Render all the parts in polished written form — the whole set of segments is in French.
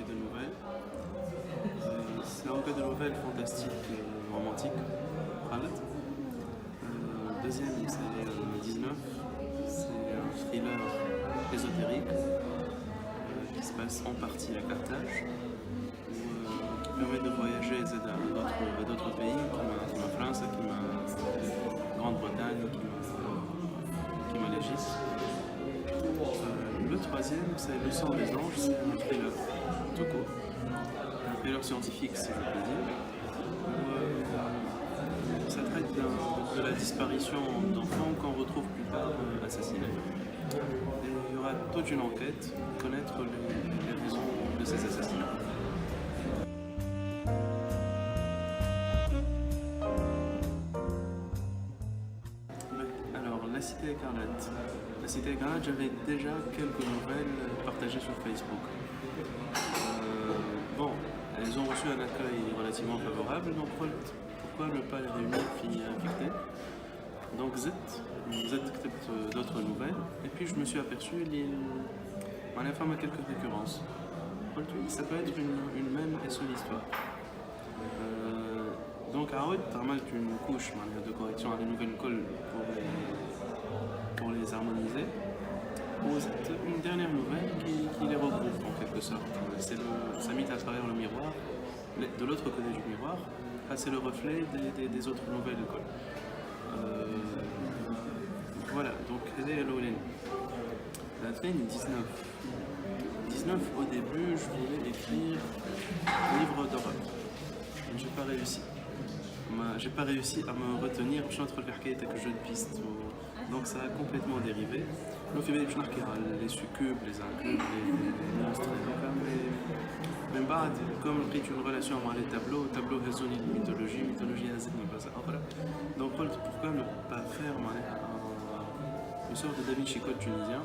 de nouvelles. C'est un cas de nouvelles fantastiques et romantiques. Khaled. Deuxième, c'est 19. C'est un thriller ésotérique qui se passe en partie à Carthage, qui permet de voyager à d'autres pays, qui m'a France, qui m'a Grande-Bretagne, qui m'a l'Égypte. Le troisième, c'est Le sang des anges, c'est un thriller tout court, un thriller scientifique si je puis dire, où ça traite de la disparition d'enfants qu'on retrouve plus tard assassinés. Et il y aura toute une enquête pour connaître les raisons de ces assassinats. Alors, La Cité Écarlate. La Cité Écarlate, j'avais déjà quelques nouvelles partagées sur Facebook. Bon, elles ont reçu un accueil relativement favorable, donc pourquoi ne pas les réunir filles infectées. Donc Z d'autres nouvelles, et puis je me suis aperçu la femme a quelques récurrences. Ça peut être une même et seule histoire. Donc à haute, tu as une couche de correction à des nouvelles colles pour les harmoniser. C'est une dernière nouvelle qui les regroupe en quelque sorte. Ça mit à travers le miroir, de l'autre côté du miroir, c'est le reflet des autres nouvelles colles. Voilà, donc elle est l'Olène. La traîne 19. 19, au début, je voulais écrire un livre d'horreur. J'ai pas réussi. J'ai pas réussi à me retenir. Je suis entre le carquet et que jeu de piste. Donc ça a complètement dérivé. Les succubes, les incubes, les monstres, mais comme j'ai une relation avec les tableaux résonnent une mythologie donc pourquoi ne pas faire une sorte de Da Vinci Code tunisien,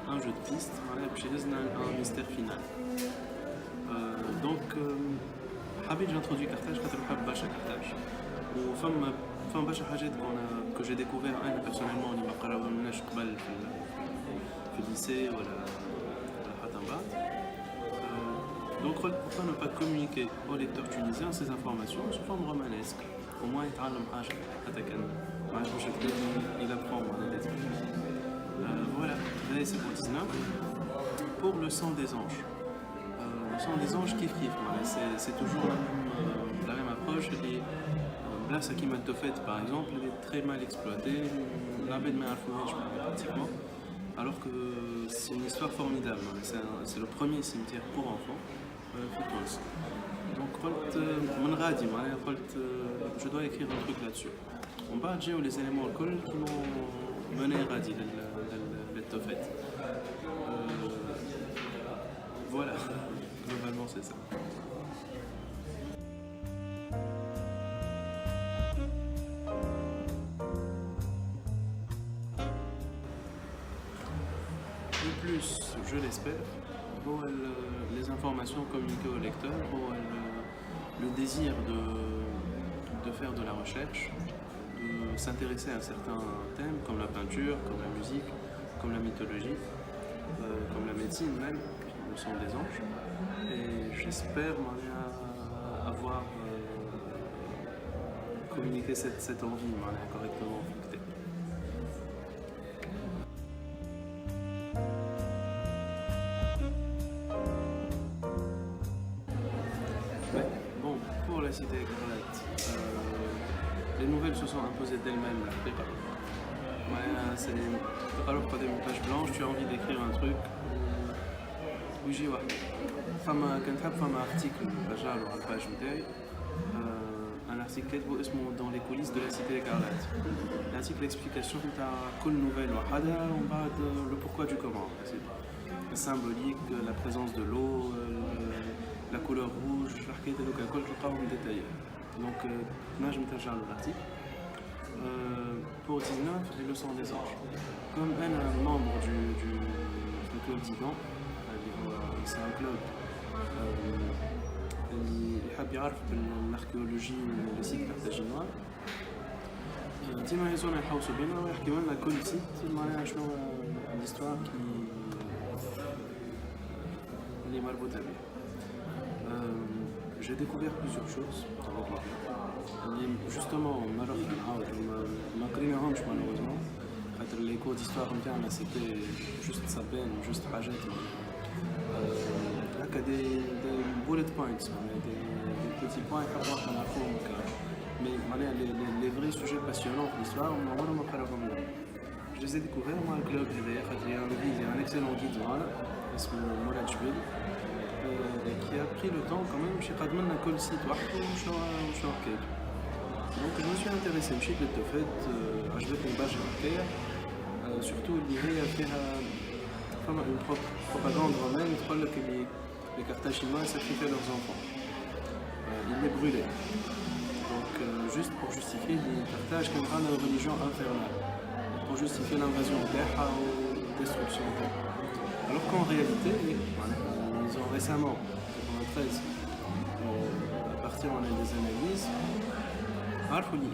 un jeu de piste, un mystère final. Donc j'ai introduit Carthage quand je ne pas Carthage. فما برشا حاجات que j'ai découvert personnellement اللي ما قراوهمناش قبل في الليسي ولا حتى من بعد. Donc pourquoi ne pas communiquer aux lecteurs tunisiens ces informations sous forme romanesque, au moins يتعلم حاجة حتى كان ما عرفش يكتب il apprend voilà, là c'est pour 19. Pour Le sang des anges. Le sang des anges kiff, c'est toujours la même approche. Là, ce qui m'a fait, par exemple, elle est très mal exploitée, pratiquement, alors que c'est une histoire formidable. C'est le premier cimetière pour enfants. Donc, je dois écrire un truc là-dessus. On va j'ai les éléments alcool qui m'ont mené à Radi, le voilà, globalement c'est ça. De plus, je l'espère, les informations communiquées au lecteur, le désir de faire de la recherche, de s'intéresser à certains thèmes comme la peinture, comme la musique, comme la mythologie, comme la médecine même, le sang des anges. Et j'espère avoir communiqué cette envie correctement affectée. Bon, pour La Cité Écarlate, les nouvelles se sont imposées d'elles-mêmes la prépa. C'est alors quand tu as une page blanche, tu as envie d'écrire un truc. ويجي واحد كنت حاب فما ارتيكل رجع له على الباج نتاعي ان ارتيكل كاتبو اسمه دون لي كوليس دو لا سيتي إيكارلات. الارتيكل اكسبليكاسيون نتاع كل نوفيل وحدها ومن بعد لو بوركوا دو كومون symbolique, la présence de l'eau, la couleur rouge, الحكايات هذوك الكل تلقاهم ديتايي. Donc نجم ترجع له l'article. Pour 19, les leçons des anges. Comme un membre du club d'Idan, c'est un club اللي يحب يعرف بالاركيولوجي لي سيت كارتاجينوا ديما يزورنا يحوسوا بينا ويحكيو لنا كل سيت معناها شنو ليستوار اللي مربوطة به. J'ai découvert plusieurs choses avec le film. Justement, ما قريناهمش malheureusement. Les cours d'histoire interne, c'était juste ça peine, juste حاجات هكا des bullet points, des petits points يحبوا نعرفوهم. Mais les vrais sujets passionnants de l'histoire, on ما قراهم. Je les ai découverts moi avec le club il y a un excellent guide voilà, اسمه مراد جبيل qui a pris le temps quand même chez قدمنا كل سيت وحده وشنو حكايته. Donc je me suis intéressé مشيت للتوفات عجبتني برشا الحكايه surtout اللي هي فيها فما une propagande romaine تقول لك اللي les Carthaginois sacrifiaient leurs enfants. Ils les brûlaient. Donc juste pour justifier les Carthage comme une religion infernale. Pour justifier l'invasion d'Eha ou destruction d'Eha. Alors qu'en réalité, ils ont récemment, en 1993, à partir des analyses,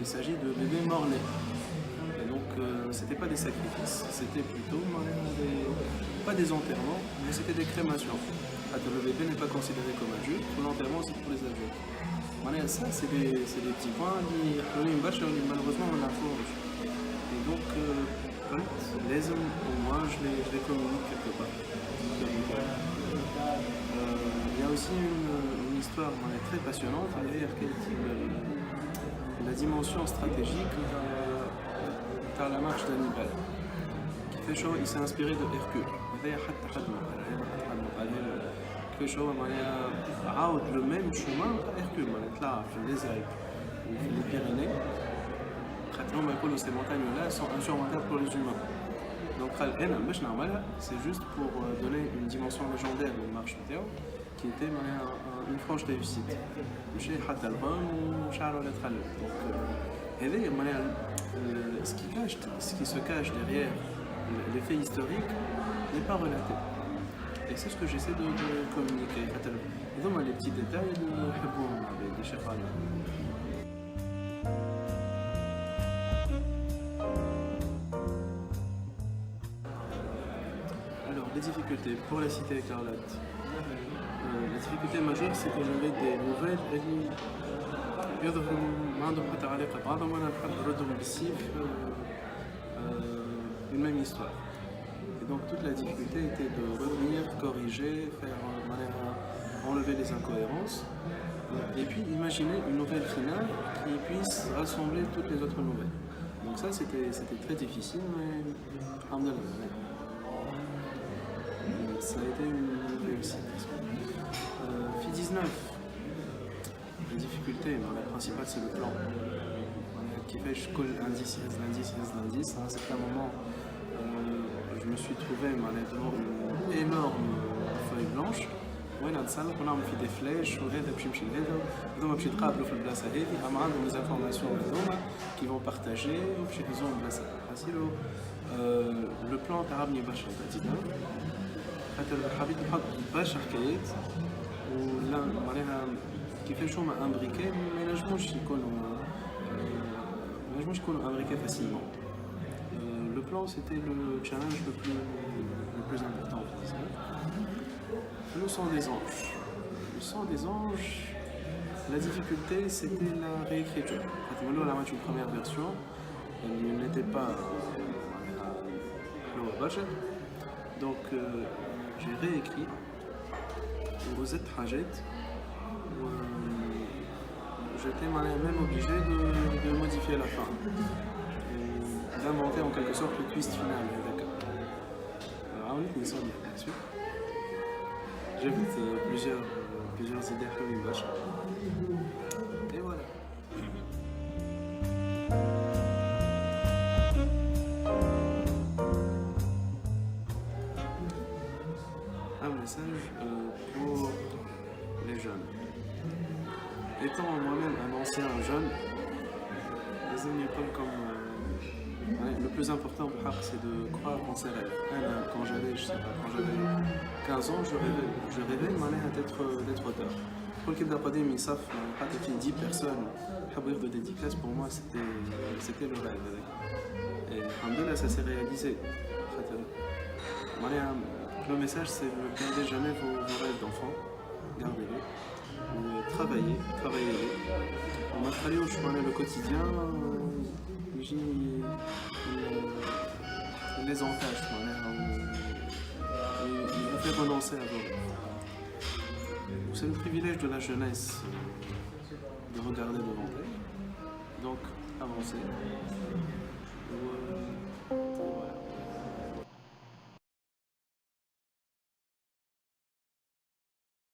il s'agit de bébés morts-nés. Et donc, c'était pas des sacrifices, c'était plutôt pas des enterrements, mais c'était des crémations. Le bébé n'est pas considéré comme adulte, l'enterrement c'est pour les adultes. Ça, c'est des petits points qui malheureusement on a faux. Et donc, les hommes, au moins, je les communique quelque part. Il y a aussi une histoire très passionnante, la dimension stratégique de la marche d'Hannibal. Qui fait chaud, il s'est inspiré de Hercule. كيفاش هو معناها عاود لو ميم شومان هيركول معناها طلع في ليزالب وفي لي بيريني خاطر هما يقولوا سي مونتانيو لا سون انسورمونتابل بور لي هيومان دونك قال انا باش نعملها سي جوست بور دوني اون ديمونسيون ليجوندير للمارش نتاعو كي ايتي معناها اون فرانش ريوسيت مشى حتى البان وشعره لا تخلل دونك هذايا معناها ce qui se cache derrière les faits historiques n'est pas relaté. Et c'est ce que j'essaie de communiquer. Donc, les petits détails, des chefs. Alors, les difficultés pour la cité écarlate. La difficulté majeure, c'est que j'avais des nouvelles une même histoire. Donc toute la difficulté était de revenir, corriger, faire enlever les incohérences et puis imaginer une nouvelle finale qui puisse rassembler toutes les autres nouvelles. Donc ça c'était très difficile mais ça a été une réussite. FI 19, la difficulté, la principale c'est le plan qui fait je colle l'indice, à un certain moment je me suis trouvé devant une énorme feuille blanche وانا نتسلق ونعمل في دي فلاش وهذا باش يمشي لهذا هذوما باش يتقابلوا في البلاصه هذه اما عندهم لي انفورماسيون هذوما كي فون بارطاجي وباش يهزوهم البلاصه حاسيلو لو بلان تعبني برشا تاع خاطر حبيت نحط برشا حكايات ولا معناها كيفاش هما امبريكي ما ينجموش يكونوا امبريكي فاسيلمون. Le plan, c'était le challenge le plus important. Le sang des anges. Le sang des anges, la difficulté, c'était la réécriture. On a une première version, elle n'était pas low budget. Donc, j'ai réécrit Rosette Trajet. J'étais même obligé de modifier la fin. D'inventer en quelque sorte le twist final, d'accord. Alors, on est une sorte bien sûr. J'ai vu plusieurs idées comme une vache. Et voilà. Un message pour les jeunes. Étant moi-même un ancien jeune, les amis comme le plus important c'est de croire en ses rêves. Quand j'avais 15 ans, je rêvais d'être auteur. Pour le Kibda Qadim, il savent, 10 personnes de dédicace, pour moi c'était le rêve. Et alhamdoulilah, ça s'est réalisé. le message, c'est ne perdez jamais vos rêves d'enfant, gardez-les, travaillez-les. On m'a fallu au chemin le quotidien, les entaches, il vous fait renoncer à vos rêves. C'est le privilège de la jeunesse de regarder devant elle, donc avancez.